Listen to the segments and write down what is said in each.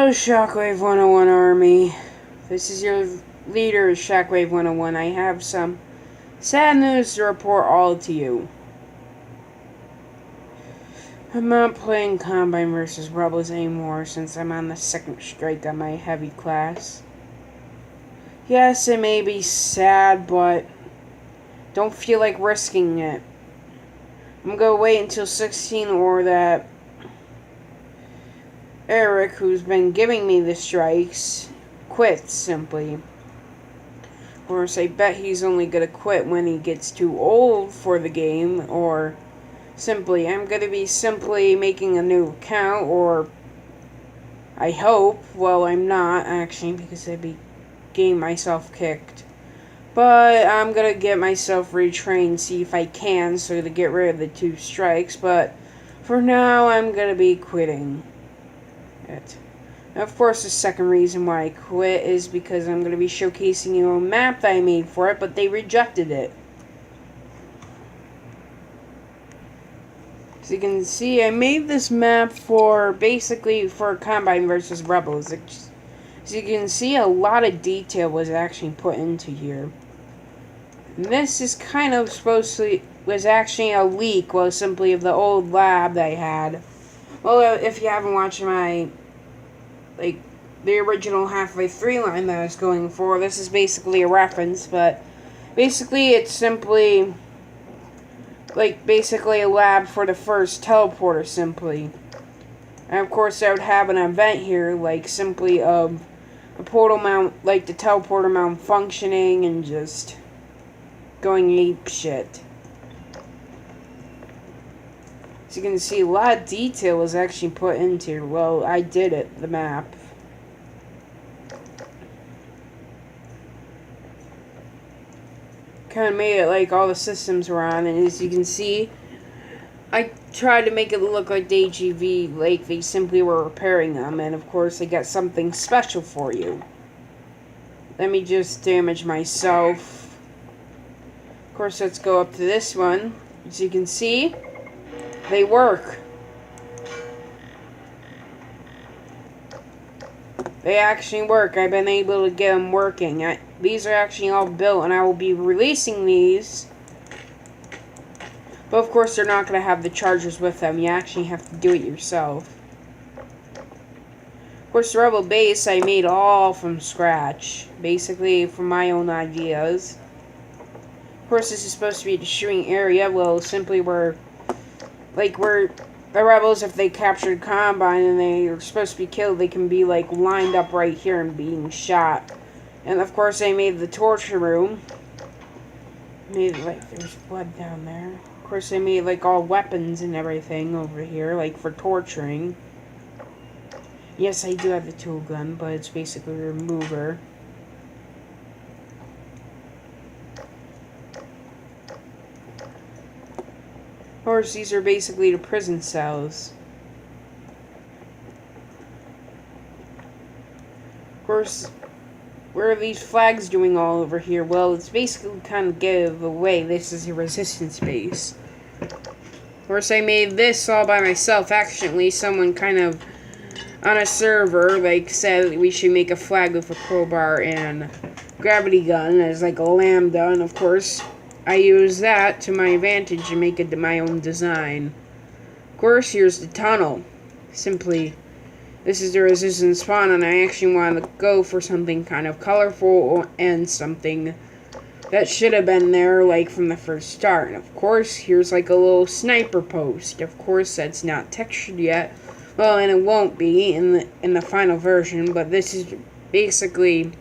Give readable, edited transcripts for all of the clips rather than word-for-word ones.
Hello, Shockwave 101 Army. This is your leader, Shockwave 101. I have some sad news to report all to you. I'm not playing Combine vs. Rebels anymore since I'm on the second strike on my heavy class. Yes, it may be sad, but don't feel like risking it. I'm gonna wait until 16 or that Eric, who's been giving me the strikes, quits simply. Of course, I bet he's only gonna quit when he gets too old for the game, or simply, I'm gonna be simply making a new account, or I hope, well, I'm not actually, because I'd be getting myself kicked. But I'm gonna get myself retrained, see if I can, so to get rid of the 2 strikes, but for now, I'm gonna be quitting it. Of course, the second reason why I quit is because I'm going to be showcasing you a map that I made for it, but they rejected it. As you can see, I made this map for basically for Combine vs. Rebels. As you can see, a lot of detail was actually put into here. And this is kind of was actually a leak, well, simply of the old lab that I had. Well, if you haven't watched my the original halfway 3 line that I was going for. This is basically a reference, but basically it's simply basically a lab for the first teleporter simply. And of course I would have an event here, simply of the portal mount, the teleporter mount functioning and just going ape shit. As you can see, a lot of detail was actually put into, well, I did it, the map. Kind of made it like all the systems were on, and as you can see, I tried to make it look like the AGV, like they simply were repairing them, and of course I got something special for you. Let me just damage myself. Of course, let's go up to this one. As you can see, they work. They actually work. I've been able to get them working. These are actually all built, and I will be releasing these. But of course, they're not going to have the chargers with them. You actually have to do it yourself. Of course, the Rebel base I made all from scratch. Basically, from my own ideas. Of course, this is supposed to be a destroying area. Well, simply where the Rebels, if they captured Combine and they are supposed to be killed, they can be lined up right here and being shot. And of course I made the torture room. Made there's blood down there. Of course I made all weapons and everything over here, for torturing. Yes, I do have the tool gun, but it's basically a remover. Of course, these are basically the prison cells. Of course, where are these flags doing all over here? Well, it's basically kind of give away this is a resistance base. Of course, I made this all by myself. Actually, someone kind of on a server said we should make a flag with a crowbar and gravity gun as a lambda, and of course I use that to my advantage and make it my own design. Of course, here's the tunnel. Simply, this is the resistance spawn, and I actually want to go for something kind of colorful and something that should have been there from the first start. And of course, here's a little sniper post. Of course, that's not textured yet. Well, and it won't be in the final version, but this is basically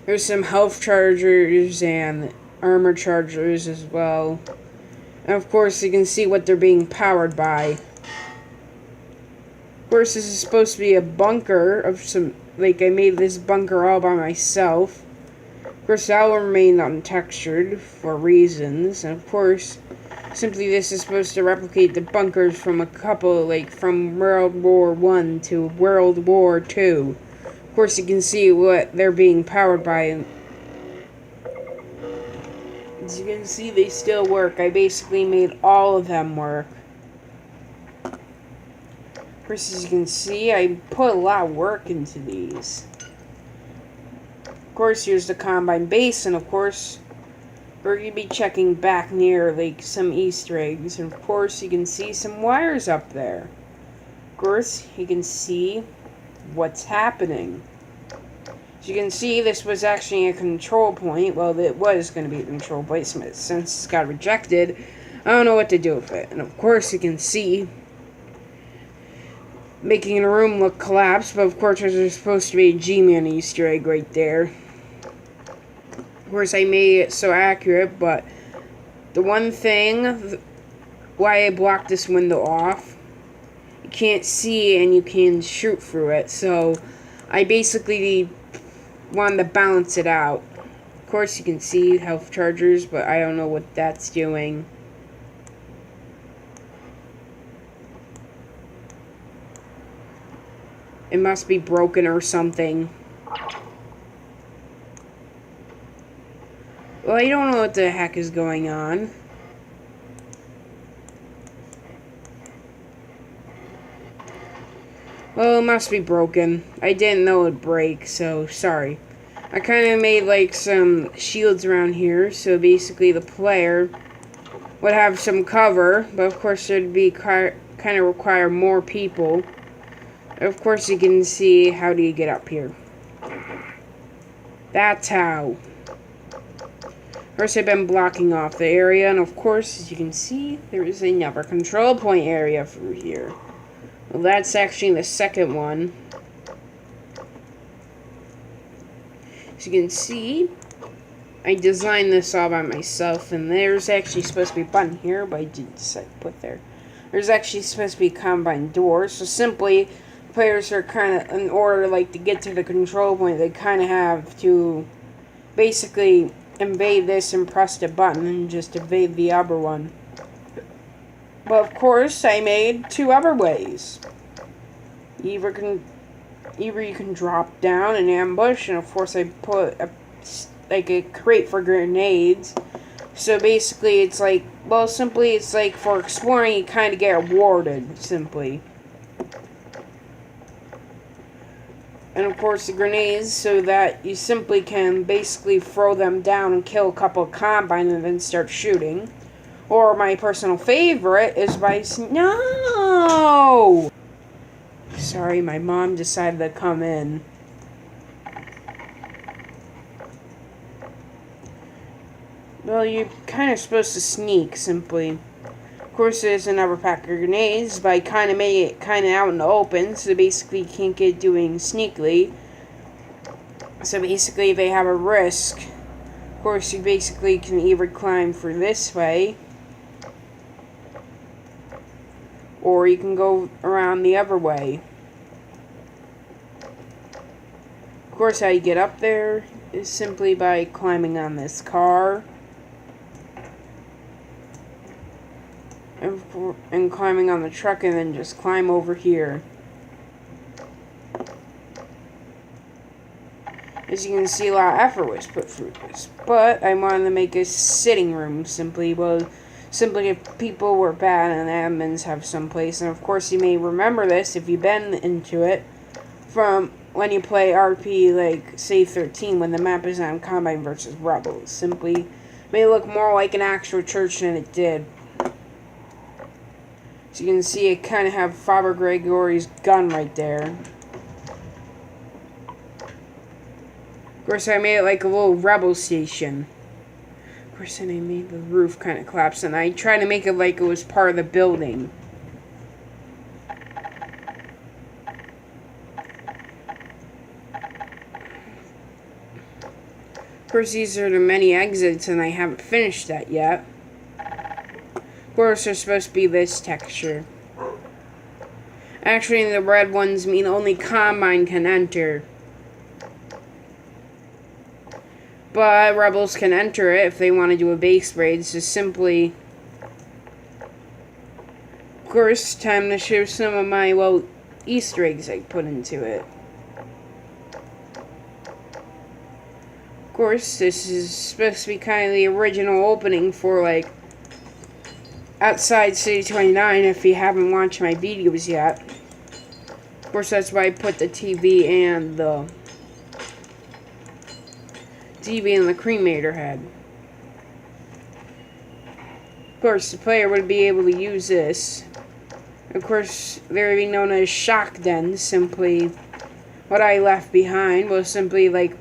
there's some health chargers and armor chargers as well. And of course, you can see what they're being powered by. Of course, this is supposed to be a bunker of some, I made this bunker all by myself. Of course, that will remain untextured for reasons. And of course, simply this is supposed to replicate the bunkers from a couple, from World War I to World War II. Of course, you can see what they're being powered by. As you can see, they still work. I basically made all of them work. Of course, as you can see, I put a lot of work into these. Of course, here's the Combine base, and of course, we're going to be checking back near, like, some Easter eggs. And of course, you can see some wires up there. Of course, you can see what's happening. As you can see, this was actually a control point. Well, it was going to be a control point since it's got rejected. I don't know what to do with it. And of course, you can see making the room look collapsed. But of course, there's supposed to be a G-Man Easter egg right there. Of course, I made it so accurate, but the one thing why I blocked this window off, you can't see and you can shoot through it, so I basically wanted to balance it out. Of course, you can see health chargers, but I don't know what that's doing. It must be broken or something. Well, I don't know what the heck is going on. Well, it must be broken. I didn't know it'd break, so sorry. I kind of made like some shields around here, so basically the player would have some cover, but of course it'd be kind of require more people. Of course, you can see how do you get up here. That's how. First, I've been blocking off the area, and of course, as you can see, there is another control point area through here. Well, that's actually the second one. As you can see, I designed this all by myself, and there's actually supposed to be a button here, but I didn't decide to put there. There's actually supposed to be a Combine door, so simply, players are kind of, in order like to get to the control point, they kind of have to basically invade this and press the button and just evade the other one. But of course, I made two other ways. Either you can drop down and ambush, and of course I put a crate for grenades. So basically, it's like, well, simply it's like for exploring, you kind of get rewarded simply. And of course the grenades, so that you simply can basically throw them down and kill a couple of Combine and then start shooting. Or my personal favorite is by... No! Sorry, my mom decided to come in. Well, you're kind of supposed to sneak, simply. Of course, there's another pack of grenades, but I kind of made it kind of out in the open, so basically you can't get doing sneakily. So basically, they have a risk. Of course, you basically can either climb through this way, or you can go around the other way. Of course, how you get up there is simply by climbing on this car. And climbing on the truck, and then just climb over here. As you can see, a lot of effort was put through this. But I wanted to make a sitting room, simply. Well, simply if people were bad and admins have someplace. And of course, you may remember this if you've been into it from when you play RP, like, say, 13, when the map is on Combine versus Rebels. Simply made it look more like an actual church than it did. So you can see it kind of have Father Gregory's gun right there. Of course, I made it like a little rebel station. Of course, then I made the roof kind of collapse, and I tried to make it like it was part of the building. Of course, these are the many exits, and I haven't finished that yet. Of course, there's supposed to be this texture. Actually, the red ones mean only Combine can enter. But Rebels can enter it if they want to do a base raid, so simply... Of course, time to show some of my, well, Easter eggs I put into it. Of course, this is supposed to be kind of the original opening for, like, Outside City 29, if you haven't watched my videos yet. Of course, that's why I put the TV and the cremator head. Of course, the player would be able to use this. Of course, they're being known as shock dens. Simply, what I left behind was simply like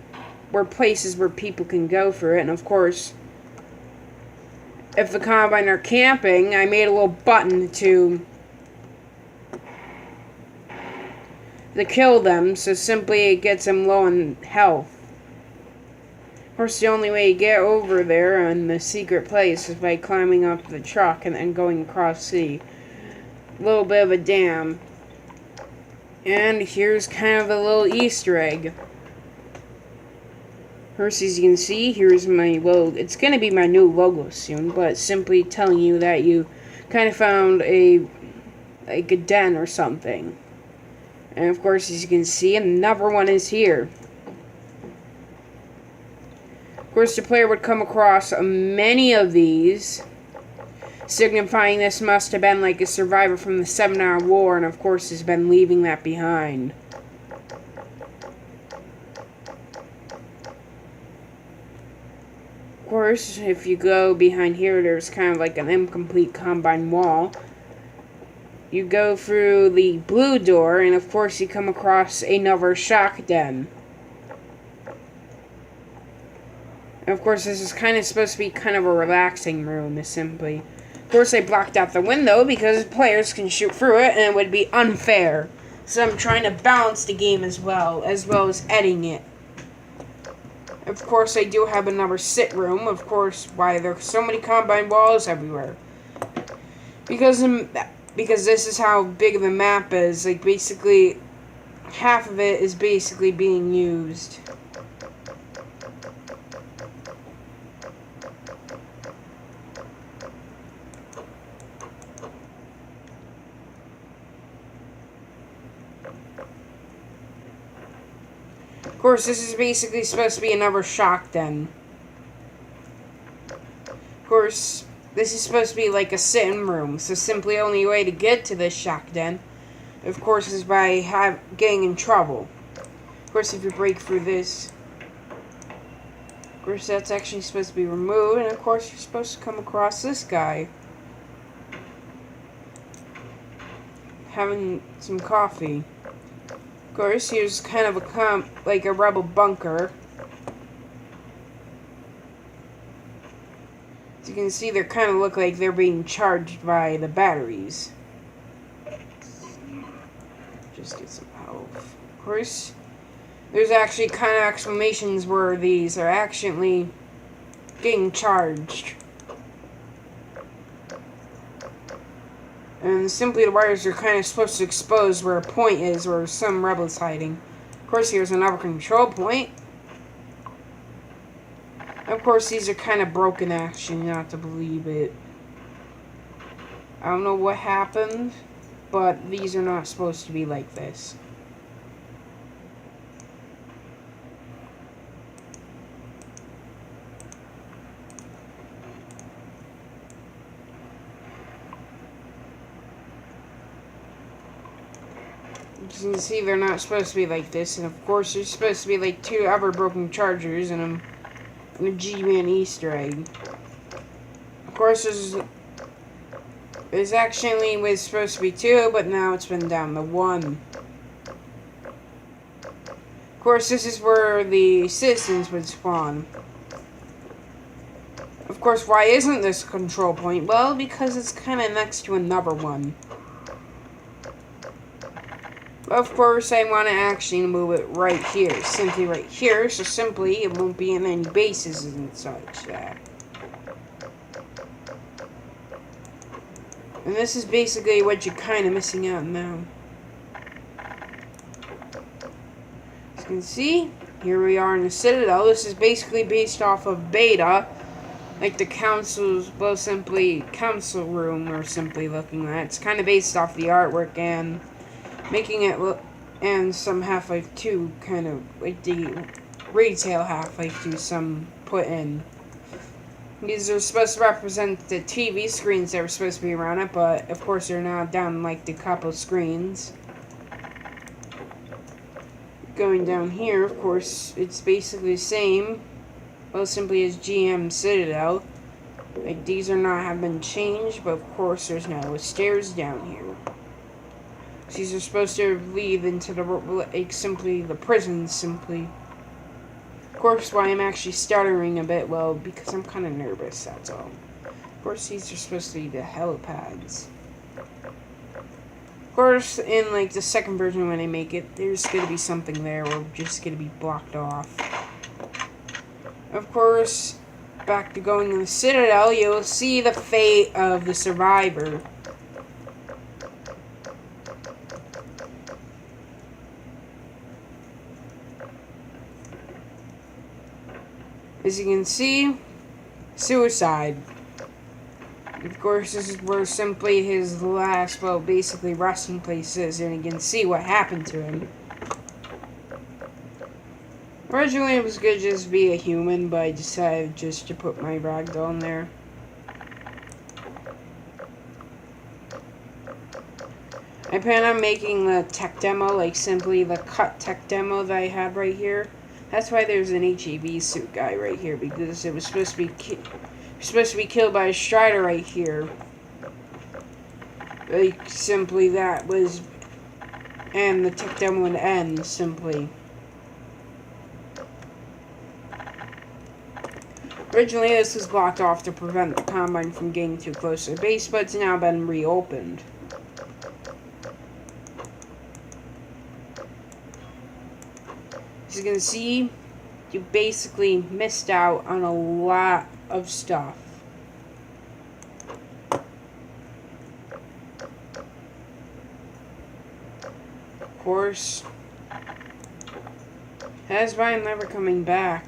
were places where people can go for it. And of course, if the Combine are camping, I made a little button to kill them. So simply, it gets them low in health. Of course, the only way to get over there in the secret place is by climbing up the truck and then going across the little bit of a dam. And here's kind of a little Easter egg. First, as you can see, here's my logo. It's going to be my new logo soon, but simply telling you that you kind of found a den or something. And of course, as you can see, another one is here. Of course, the player would come across many of these, signifying this must have been like a survivor from the 7-Hour War, and of course has been leaving that behind. Of course, if you go behind here, there's kind of like an incomplete Combine wall. You go through the blue door, and of course you come across another shock den. And of course, this is kind of supposed to be kind of a relaxing room, simply. Of course, I blocked out the window because players can shoot through it, and it would be unfair. So I'm trying to balance the game as well as editing it. Of course, I do have another sit room. Of course, why there's so many Combine walls everywhere? Because this is how big the map is. Like, basically, half of it is basically being used. Of course, this is basically supposed to be another shock den. Of course, this is supposed to be like a sitting room, so simply only way to get to this shock den, of course, is by getting in trouble. Of course, if you break through this, of course, that's actually supposed to be removed, and of course, you're supposed to come across this guy having some coffee. Of course, here's kind of like a rebel bunker. As you can see, they kind of look like they're being charged by the batteries. Just get some health. Of course, there's actually kind of exclamations where these are actually getting charged. And simply the wires are kind of supposed to expose where a point is, where some rebel is hiding. Of course, here's another control point. Of course, these are kind of broken, actually, not to believe it. I don't know what happened, but these are not supposed to be like this. As you can see, they're not supposed to be like this, and of course, there's supposed to be like 2 other broken chargers and a G-Man Easter egg. Of course, there's actually was supposed to be 2, but now it's been down to 1. Of course, this is where the citizens would spawn. Of course, why isn't this a control point? Well, because it's kind of next to another one. Of course, I want to actually move it right here. Simply right here, so simply it won't be in any bases and such that. And this is basically what you're kind of missing out now. As you can see, here we are in the Citadel. This is basically based off of Beta. Like the council's, well, simply council room, or simply looking at. It's kind of based off the artwork and making it look, and some Half-Life 2 kind of like the retail Half-Life 2 some put in. These are supposed to represent the TV screens that were supposed to be around it, but of course they're now down like the couple screens. going down here, of course, it's basically the same. Well, simply as GM Citadel. Like, these are not have been changed, but of course there's no stairs down here. These are supposed to lead into the, like, simply the prison, simply. Of course, why I'm actually stuttering a bit, well, because I'm kind of nervous, that's all. Of course, these are supposed to be the helipads. Of course, in, like, the second version when I make it, there's going to be something there, or just going to be blocked off. Of course, back to going to the Citadel, you'll see the fate of the survivor. As you can see, suicide. Of course, this is where simply his last, well, basically resting place is, and you can see what happened to him. Originally, it was going to just be a human, but I decided just to put my ragdoll in there. I plan on making the tech demo, like simply the cut tech demo that I had right here. That's why there's an HEV suit guy right here, because it was supposed to be killed by a Strider right here. Like, simply that was, and the tech demo would end, simply. Originally, this was blocked off to prevent the Combine from getting too close to the base, but it's now been reopened. As you can see, you basically missed out on a lot of stuff. Of course, that's why I'm never coming back.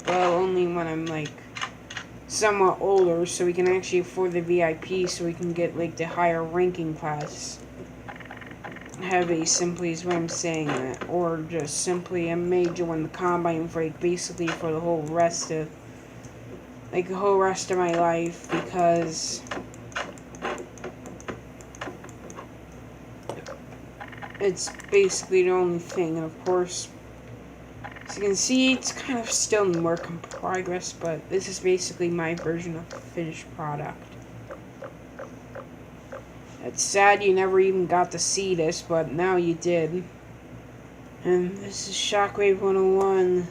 Well, only when I'm, like, somewhat older, so we can actually afford the VIP, so we can get, like, the higher ranking class. Heavy, simply is what I'm saying that. Or just simply a major when the Combine break, basically for the whole rest of, like, the whole rest of my life, because it's basically the only thing. And of course, as you can see, it's kind of still in work in progress, but this is basically my version of the finished product. It's sad you never even got to see this, but now you did. And this is Shockwave 101,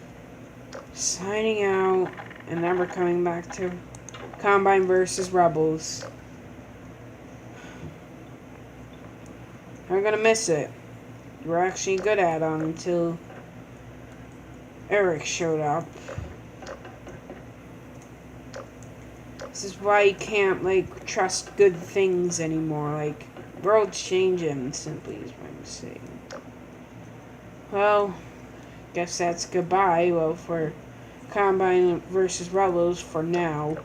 signing out, and never coming back to Combine versus Rebels. I'm gonna miss it. You were actually good at it until Eric showed up. This is why you can't, like, trust good things anymore. Like, world's changing, simply is what I'm saying. Well, guess that's goodbye. Well, for Combine versus Rebels for now.